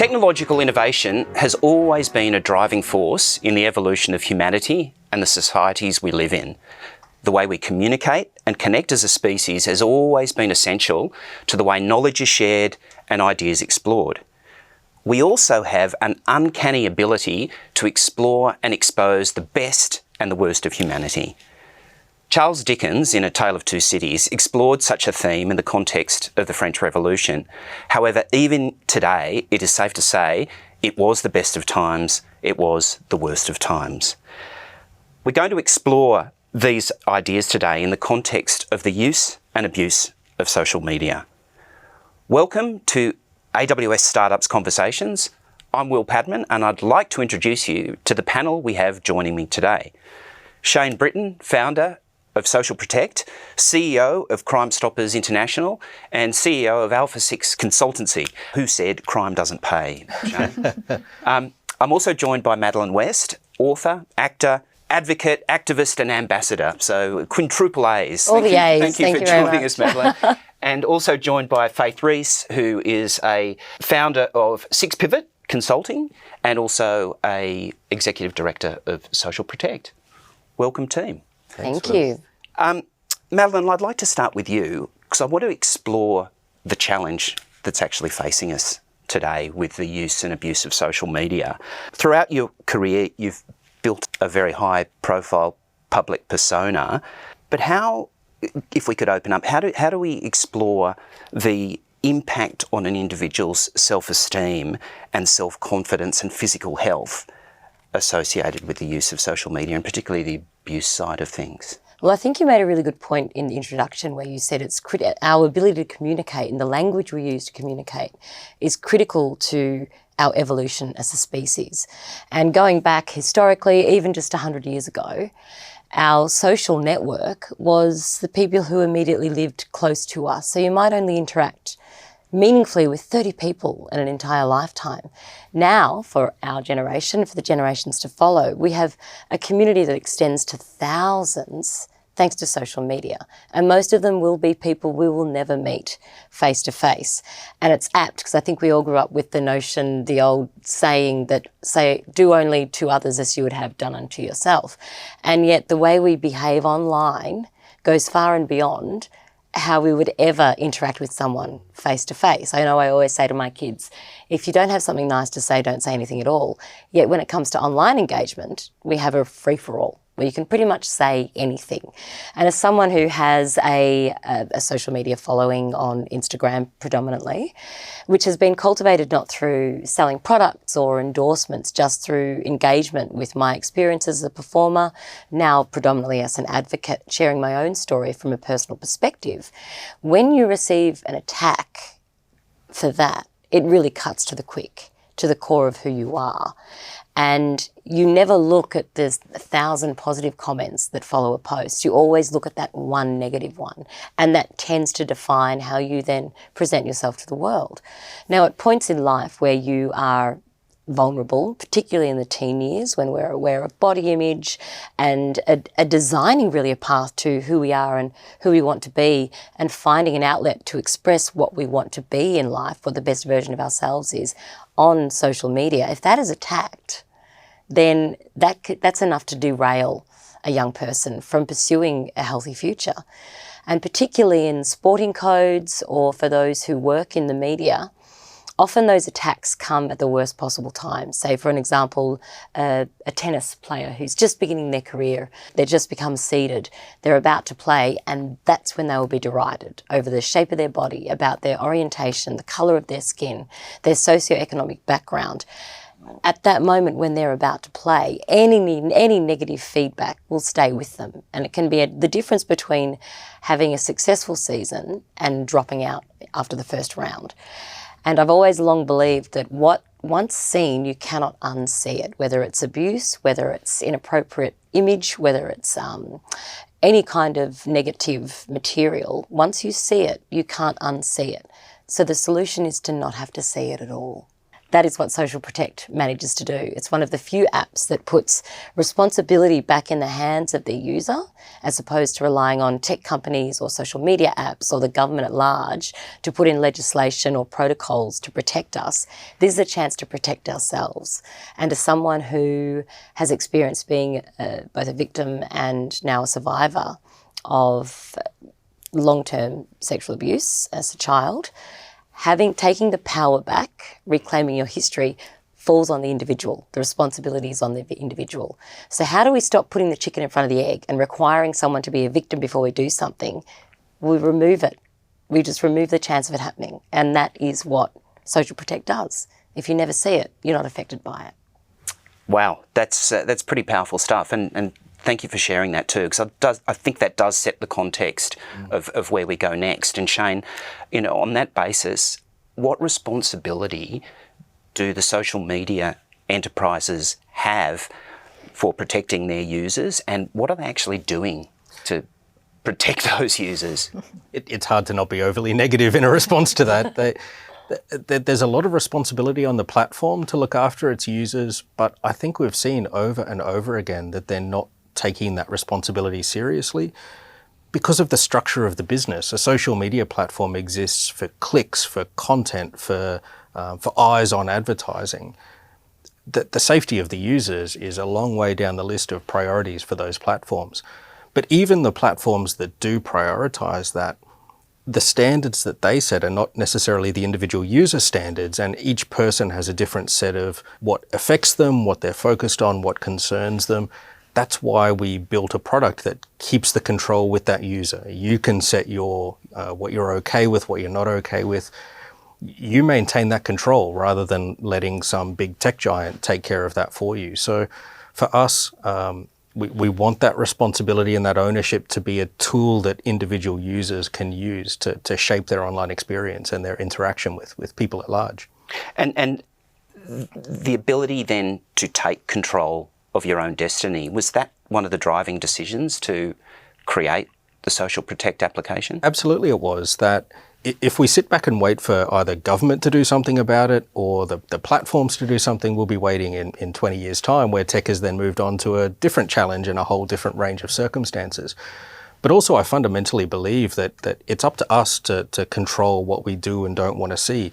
Technological innovation has always been a driving force in the evolution of humanity and the societies we live in. The way we communicate and connect as a species has always been essential to the way knowledge is shared and ideas explored. We also have an uncanny ability to explore and expose the best and the worst of humanity. Charles Dickens, in A Tale of Two Cities, explored such a theme in the context of the French Revolution. However, even today, it is safe to say it was the best of times, it was the worst of times. We're going to explore these ideas today in the context of the use and abuse of social media. Welcome to AWS Startups Conversations. I'm Will Padman, and I'd like to introduce you to the panel we have joining me today. Shane Britten, founder of SocialProtect, CEO of Crime Stoppers International, and CEO of AlphaSix Consultancy. Who said crime doesn't pay, Shane? I'm also joined by Madeleine West, author, actor, advocate, activist and ambassador. So quintuple A's. All the A's. Thank you for joining us, Madeleine. And also joined by Faith Rees, who is a founder of SixPivot Consulting and also a executive director of SocialProtect. Welcome, team. Thank you. Madeleine, I'd like to start with you because I want to explore the challenge that's actually facing us today with the use and abuse of social media. Throughout your career, you've built a very high-profile public persona, but how, if we could open up, how do we explore the impact on an individual's self-esteem and self-confidence and physical health associated with the use of social media, and particularly the abuse side of things? Well, I think you made a really good point in the introduction where you said it's our ability to communicate and the language we use to communicate is critical to our evolution as a species. And going back historically, even just 100 years ago, our social network was the people who immediately lived close to us. So you might only interact meaningfully with 30 people in an entire lifetime. Now, for our generation, for the generations to follow, we have a community that extends to thousands thanks to social media. And most of them will be people we will never meet face to face. And it's apt because I think we all grew up with the notion, the old saying that do only to others as you would have done unto yourself. And yet the way we behave online goes far and beyond how we would ever interact with someone face to face. I know I always say to my kids, if you don't have something nice to say, don't say anything at all. Yet when it comes to online engagement, we have a free-for-all where you can pretty much say anything. And as someone who has a social media following on Instagram predominantly, which has been cultivated not through selling products or endorsements, just through engagement with my experiences as a performer, now predominantly as an advocate, sharing my own story from a personal perspective, when you receive an attack for that, it really cuts to the quick, to the core of who you are. And you never look at the 1,000 positive comments that follow a post. You always look at that one negative one. And that tends to define how you then present yourself to the world. Now, at points in life where you are vulnerable, particularly in the teen years when we're aware of body image and designing really a path to who we are and who we want to be and finding an outlet to express what we want to be in life, what the best version of ourselves is on social media, if that is attacked, then that's enough to derail a young person from pursuing a healthy future. And particularly in sporting codes or for those who work in the media, often those attacks come at the worst possible time. Say, for an example, a tennis player who's just beginning their career, they've just become seeded, they're about to play, and that's when they will be derided over the shape of their body, about their orientation, the colour of their skin, their socioeconomic background. At that moment when they're about to play, any negative feedback will stay with them. And it can be the difference between having a successful season and dropping out after the first round. And I've always long believed that what once seen, you cannot unsee it, whether it's abuse, whether it's inappropriate image, whether it's any kind of negative material. Once you see it, you can't unsee it. So the solution is to not have to see it at all. that is what SocialProtect manages to do. It's one of the few apps that puts responsibility back in the hands of the user, as opposed to relying on tech companies or social media apps or the government at large to put in legislation or protocols to protect us. This is a chance to protect ourselves. And as someone who has experienced being both a victim and now a survivor of long-term sexual abuse as a child, taking the power back, reclaiming your history, falls on the individual. The responsibility is on the individual. So how do we stop putting the chicken in front of the egg and requiring someone to be a victim before we do something? We remove it. We just remove the chance of it happening. And that is what SocialProtect does. If you never see it, you're not affected by it. Wow, that's pretty powerful stuff. And thank you for sharing that too, because I think that does set the context of where we go next. And Shane, on that basis, what responsibility do the social media enterprises have for protecting their users, and what are they actually doing to protect those users? It's hard to not be overly negative in a response to that. There's a lot of responsibility on the platform to look after its users, but I think we've seen over and over again that they're not taking that responsibility seriously because of the structure of the business. A social media platform exists for clicks, for content, for eyes on advertising. The safety of the users is a long way down the list of priorities for those platforms. But even the platforms that do prioritize that, the standards that they set are not necessarily the individual user standards, and each person has a different set of what affects them, what they're focused on, what concerns them. That's why we built a product that keeps the control with that user. You can set your what you're okay with, what you're not okay with. You maintain that control rather than letting some big tech giant take care of that for you. So for us, we want that responsibility and that ownership to be a tool that individual users can use to shape their online experience and their interaction with people at large. And the ability then to take control of your own destiny, was that one of the driving decisions to create the SocialProtect application? Absolutely it was. That if we sit back and wait for either government to do something about it or the platforms to do something, we'll be waiting in 20 years' time, where tech has then moved on to a different challenge and a whole different range of circumstances. But also I fundamentally believe that it's up to us to control what we do and don't want to see.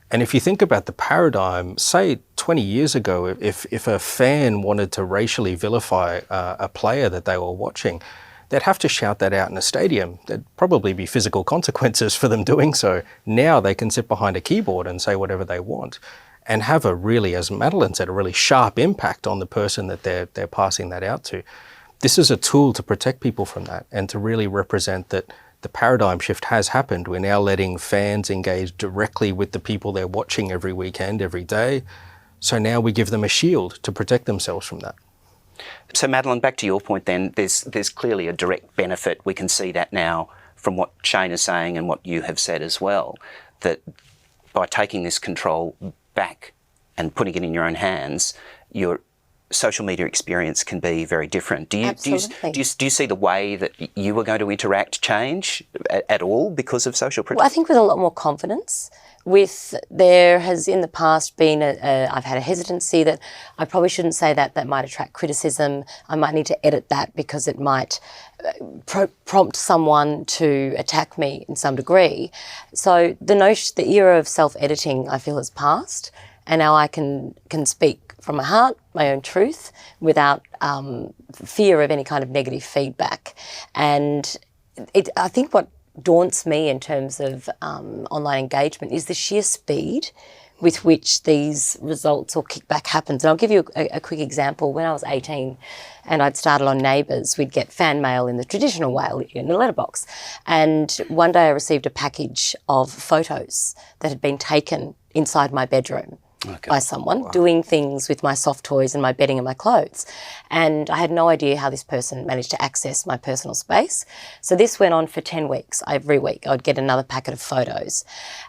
And if you think about the paradigm, say 20 years ago, if a fan wanted to racially vilify a player that they were watching, they'd have to shout that out in a stadium. There'd probably be physical consequences for them doing so. Now they can sit behind a keyboard and say whatever they want and have a really, as Madeleine said, a really sharp impact on the person that they're passing that out to. This is a tool to protect people from that and to really represent that the paradigm shift has happened. We're now letting fans engage directly with the people they're watching every weekend, every day. So now we give them a shield to protect themselves from that. So Madeleine, back to your point then, there's clearly a direct benefit. We can see that now from what Shane is saying and what you have said as well, that by taking this control back and putting it in your own hands, your social media experience can be very different. Do you see the way that you are going to interact change at all because of SocialProtect? Well, I think with a lot more confidence. There has in the past been I've had a hesitancy that I probably shouldn't say that might attract criticism. I might need to edit that because it might prompt someone to attack me in some degree. So the era of self-editing I feel has passed, and now I can speak from my heart, my own truth, without fear of any kind of negative feedback. And I think what daunts me in terms of online engagement is the sheer speed with which these results or kickback happens. And I'll give you a quick example. When I was 18 and I'd started on Neighbours, we'd get fan mail in the traditional way, in a letterbox. And one day I received a package of photos that had been taken inside my bedroom. Okay. By someone doing things with my soft toys and my bedding and my clothes. And I had no idea how this person managed to access my personal space. So this went on for 10 weeks. Every week I'd get another packet of photos.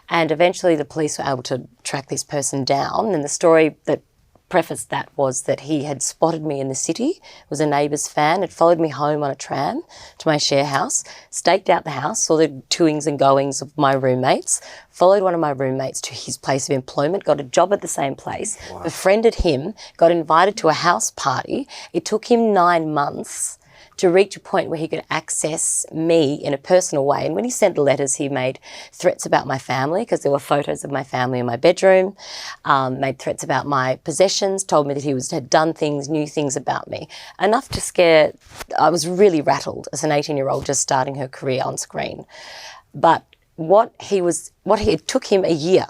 And eventually the police were able to track this person down. And the story that preface that was that he had spotted me in the city, was a neighbour's fan, had followed me home on a tram to my share house, staked out the house, saw the toings and goings of my roommates, followed one of my roommates to his place of employment, got a job at the same place, befriended him, got invited to a house party. It took him 9 months to reach a point where he could access me in a personal way. And when he sent the letters, he made threats about my family, because there were photos of my family in my bedroom, made threats about my possessions, told me that he had done things, knew things about me. Enough to scare, I was really rattled as an 18-year-old just starting her career on screen. But it took him a year,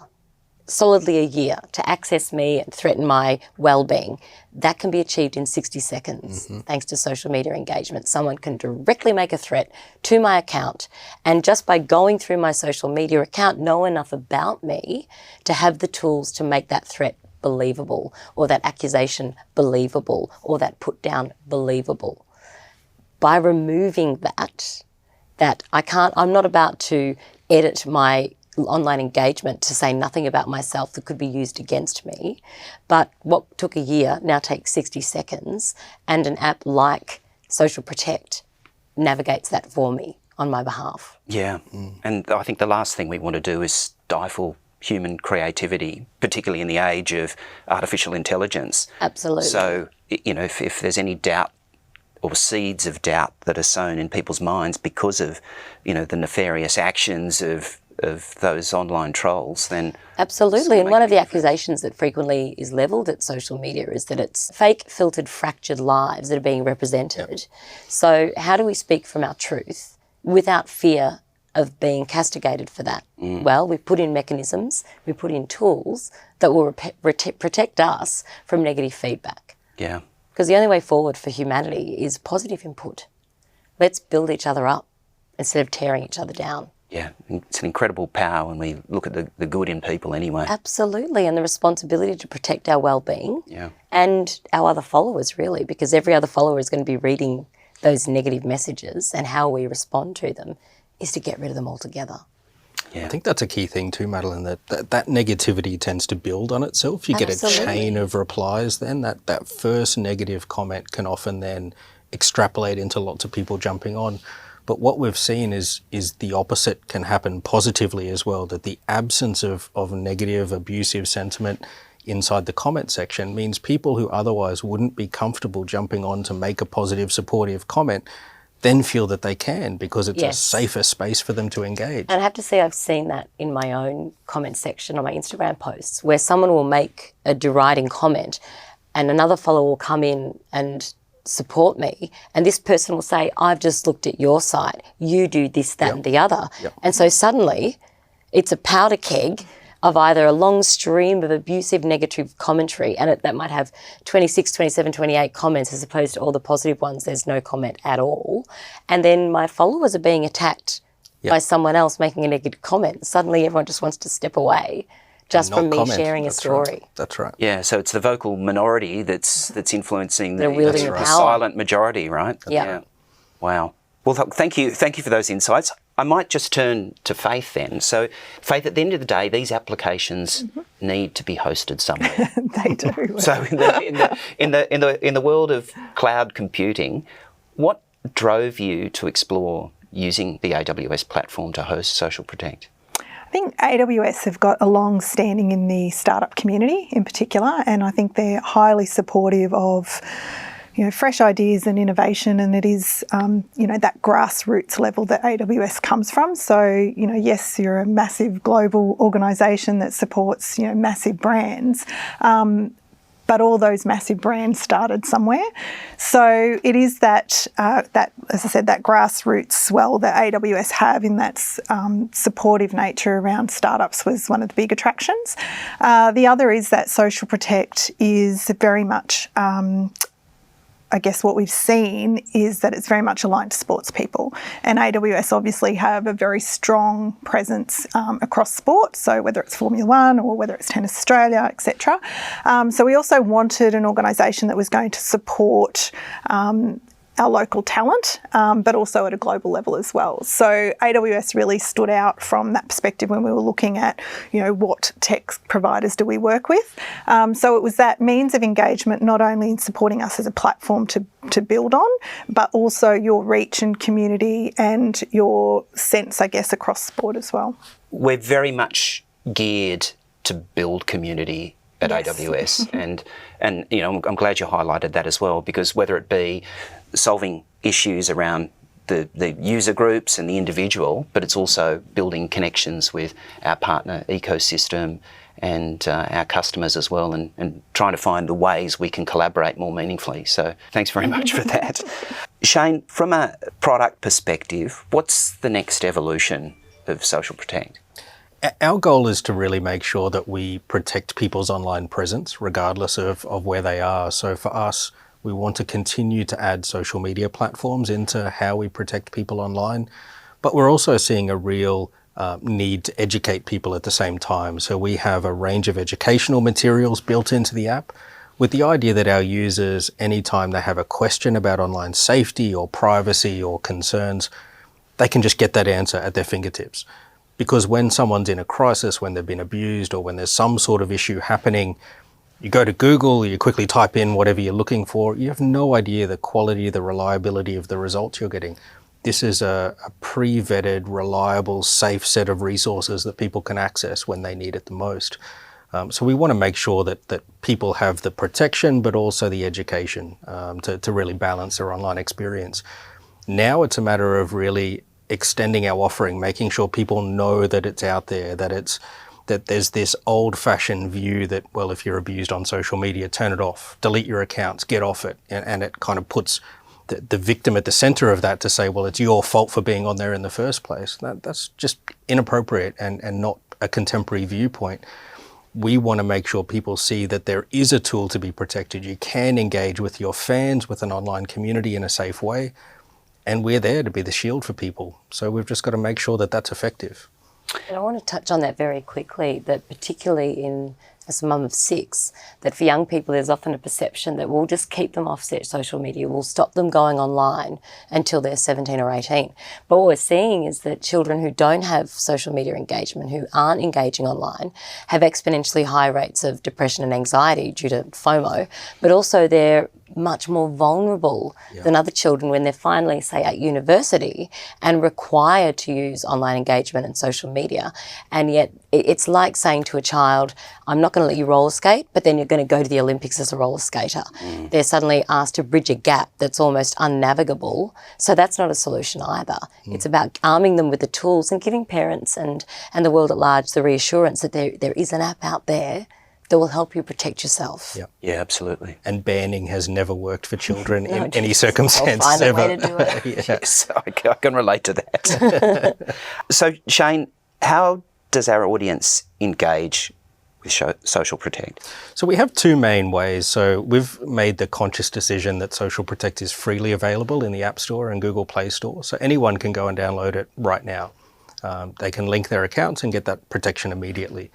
solidly a year, to access me and threaten my well-being. That can be achieved in 60 seconds, thanks to social media engagement. Someone can directly make a threat to my account, and just by going through my social media account, know enough about me to have the tools to make that threat believable, or that accusation believable, or that put down believable. By removing that I'm not about to edit my online engagement to say nothing about myself that could be used against me. But what took a year now takes 60 seconds, and an app like SocialProtect navigates that for me on my behalf. Yeah, and I think the last thing we want to do is stifle human creativity, particularly in the age of artificial intelligence. Absolutely. So, if there's any doubt or seeds of doubt that are sown in people's minds because of, the nefarious actions of those online trolls, then... Absolutely, and one of the accusations that frequently is levelled at social media is that it's fake, filtered, fractured lives that are being represented. Yep. So how do we speak from our truth without fear of being castigated for that? Well, we put in mechanisms, we put in tools that will protect us from negative feedback. Yeah. Because the only way forward for humanity is positive input. Let's build each other up instead of tearing each other down. Yeah, it's an incredible power when we look at the good in people anyway. Absolutely, and the responsibility to protect our well-being and our other followers, really, because every other follower is going to be reading those negative messages, and how we respond to them is to get rid of them altogether. Yeah. I think that's a key thing too, Madeleine, that negativity tends to build on itself. You get a chain of replies then. That first negative comment can often then extrapolate into lots of people jumping on. But what we've seen is the opposite can happen positively as well, that the absence of negative, abusive sentiment inside the comment section means people who otherwise wouldn't be comfortable jumping on to make a positive, supportive comment then feel that they can, because it's a safer space for them to engage. And I have to say, I've seen that in my own comment section on my Instagram posts, where someone will make a deriding comment and another follower will come in and support me, and this person will say, I've just looked at your site, you do this, that and the other. And so suddenly it's a powder keg of either a long stream of abusive negative commentary, and that might have 26, 27, 28 comments as opposed to all the positive ones, there's no comment at all. And then my followers are being attacked by someone else making a negative comment. Suddenly everyone just wants to step away just from me sharing a story. Right. That's right. Yeah, so it's the vocal minority that's influencing the the silent majority, right? Yeah. Wow. Well, thank you for those insights. I might just turn to Faith then. So, Faith, at the end of the day, these applications need to be hosted somewhere. They do. So, in the world of cloud computing, what drove you to explore using the AWS platform to host SocialProtect? I think AWS have got a long standing in the startup community in particular, and I think they're highly supportive of fresh ideas and innovation, and it is, that grassroots level that AWS comes from. So, yes, you're a massive global organisation that supports, massive brands, but all those massive brands started somewhere. So it is that, as I said, that grassroots swell that AWS have in that supportive nature around startups was one of the big attractions. The other is that SocialProtect is very much I guess what we've seen is that it's very much aligned to sports people, and AWS obviously have a very strong presence across sport, so whether it's Formula One or whether it's Tennis Australia, etc. So we also wanted an organisation that was going to support our local talent, but also at a global level as well. So AWS really stood out from that perspective when we were looking at, what tech providers do we work with. So it was that means of engagement, not only in supporting us as a platform to build on, but also your reach and community and your sense, I guess, across the board as well. We're very much geared to build community at AWS, and I'm glad you highlighted that as well, because whether it be solving issues around the user groups and the individual, but it's also building connections with our partner ecosystem and our customers as well, and trying to find the ways we can collaborate more meaningfully. So thanks very much for that. Shane, from a product perspective, what's the next evolution of SocialProtect? Our goal is to really make sure that we protect people's online presence, regardless of where they are. So for us, we want to continue to add social media platforms into how we protect people online, but we're also seeing a real need to educate people at the same time. So we have a range of educational materials built into the app with the idea that our users, anytime they have a question about online safety or privacy or concerns, they can just get that answer at their fingertips. Because when someone's in a crisis, when they've been abused, or when there's some sort of issue happening, you go to Google, you quickly type in whatever you're looking for, you have no idea the quality, the reliability of the results you're getting. This is a pre-vetted, reliable, safe set of resources that people can access when they need it the most. So we want to make sure that people have the protection, but also the education to really balance their online experience. Now it's a matter of really extending our offering, making sure people know that it's out there, that there's this old-fashioned view that, well, if you're abused on social media, turn it off, delete your accounts, get off it. And it kind of puts the victim at the center of that to say, well, it's your fault for being on there in the first place. That's just inappropriate and not a contemporary viewpoint. We want to make sure people see that there is a tool to be protected. You can engage with your fans, with an online community in a safe way. And we're there to be the shield for people. So we've just got to make sure that that's effective. And I want to touch on that very quickly, that particularly as a mum of 6, that for young people there's often a perception that we'll just keep them off social media, we'll stop them going online until they're 17 or 18. But what we're seeing is that children who don't have social media engagement, who aren't engaging online, have exponentially high rates of depression and anxiety due to FOMO, but also they're much more vulnerable than other children when they're finally, say, at university and required to use online engagement and social media. And yet it's like saying to a child, I'm not going to let you roller skate, but then you're going to go to the Olympics as a roller skater. They're suddenly asked to bridge a gap that's almost unnavigable. So that's not a solution either. It's about arming them with the tools and giving parents and the world at large the reassurance that there is an app out there that will help you protect yourself. Yeah, absolutely. And banning has never worked for children in any circumstance. I'll find a way to do it. Yes, I can relate to that. So, Shane, how does our audience engage with SocialProtect? So we have two main ways. So we've made the conscious decision that SocialProtect is freely available in the App Store and Google Play Store. So anyone can go and download it right now. They can link their accounts and get that protection immediately.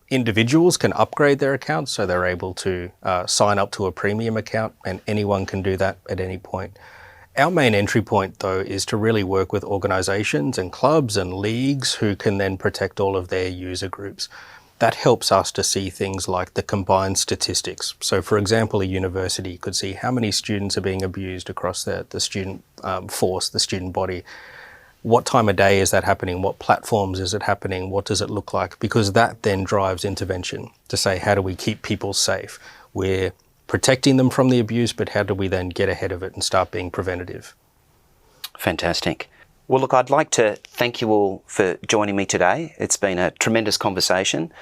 Individuals can upgrade their accounts, so they're able to sign up to a premium account, and anyone can do that at any point. Our main entry point, though, is to really work with organizations and clubs and leagues who can then protect all of their user groups. That helps us to see things like the combined statistics. So, for example, a university could see how many students are being abused across the student force, the student body. What time of day is that happening? What platforms is it happening? What does it look like? Because that then drives intervention to say, how do we keep people safe? We're protecting them from the abuse, but how do we then get ahead of it and start being preventative? Fantastic. Well, look, I'd like to thank you all for joining me today. It's been a tremendous conversation.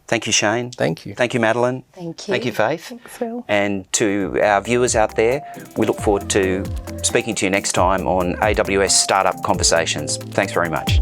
Thank you, Shane. Thank you. Thank you, Madeleine. Thank you. Thank you, Faith. Thanks, Phil. And to our viewers out there, we look forward to speaking to you next time on AWS Startup Conversations. Thanks very much.